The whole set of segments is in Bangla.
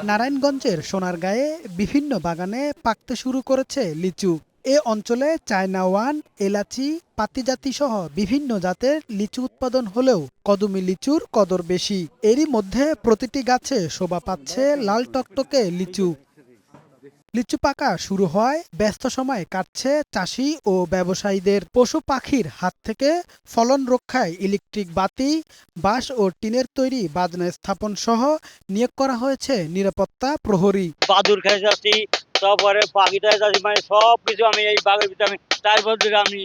নারায়ণগঞ্জের সোনারগাঁয়ে বিভিন্ন বাগানে পাকতে শুরু করেছে লিচু। এ অঞ্চলে চায়না ওয়ান, এলাচি, পাতিজাতি সহ বিভিন্ন জাতের লিচু উৎপাদন হলেও কদমি লিচুর কদর বেশি। এরই মধ্যে প্রতিটি গাছে শোভা পাচ্ছে লাল টকটকে লিচু। লিচু পাকা শুরু হয় ব্যস্ত সময় কাটছে চাষি ও ব্যবসায়ীদের। পশু পাখির হাত থেকে ফলন রক্ষায় ইলেকট্রিক বাতি, বাঁশ ও টিনের তৈরি বাজনা স্থাপন সহ নিয়োগ করা হয়েছে নিরাপত্তা প্রহরী। বাদুর খেয়ে যাচ্ছি, তারপরে পাখিটায় যাচ্ছি, মানে সব কিছু আমি এই বাঘের ভিতরে আমি তারপর থেকে আমি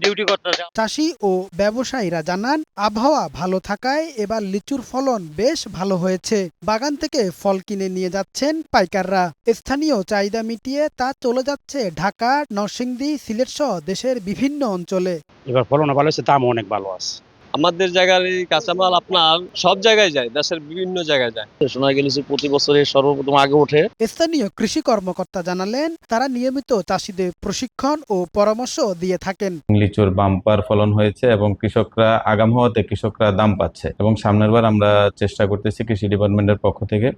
ডিউটি করতেছি। চাষি ও ব্যবসায়ীরা জানান, আবহাওয়া ভালো থাকায় এবার লিচুর ফলন বেশ ভালো হয়েছে। বাগান থেকে ফল কিনে নিয়ে যাচ্ছেন পাইকাররা। স্থানীয় চাহিদা মিটিয়ে তা চলে যাচ্ছে ঢাকা, নরসিংদী, সিলেট সহ দেশের বিভিন্ন অঞ্চলে। এবার ফলন ভালো হয়েছে, দামও অনেক ভালো আছে। আমাদের জায়গার এই কাঁচামাল আপনার সব জায়গায় যায়, দেশের বিভিন্ন জায়গায় যায়। সোনারগাঁ লিচু প্রতি বছরে সর্বপ্রথম আগে ওঠে। স্থানীয় কৃষি কর্মকর্তা জানালেন, তারা নিয়মিত চাষিদের প্রশিক্ষণ ও পরামর্শ দিয়ে থাকেন। লিচুর বাম্পার ফলন হয়েছে এবং কৃষকরা আগাম হওয়াতে কৃষকরা দাম পাচ্ছে এবং সামনের বার আমরা চেষ্টা করতেছি কৃষি ডিপার্টমেন্টের পক্ষ থেকে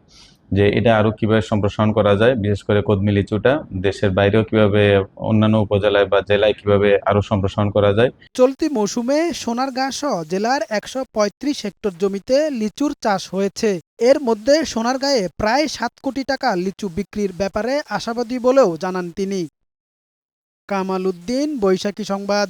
যে এটা আরো কিভাবে সম্প্রসারণ করা যায়, বিশেষ করে কদমি লিচুটা দেশের বাইরেও কিভাবে অন্যান্য উপজেলায় বা জেলায় কিভাবে আরো সম্প্রসারণ করা যায়। চলতি মৌসুমে সোনারগাঁ সহ জেলার ১৩৫ হেক্টর জমিতে লিচুর চাষ হয়েছে। এর মধ্যে সোনারগাঁয়ে প্রায় ৭ কোটি টাকা লিচু বিক্রির ব্যাপারে আশাবাদী বলেও জানান তিনি। কামাল উদ্দিন, বৈশাখী সংবাদ।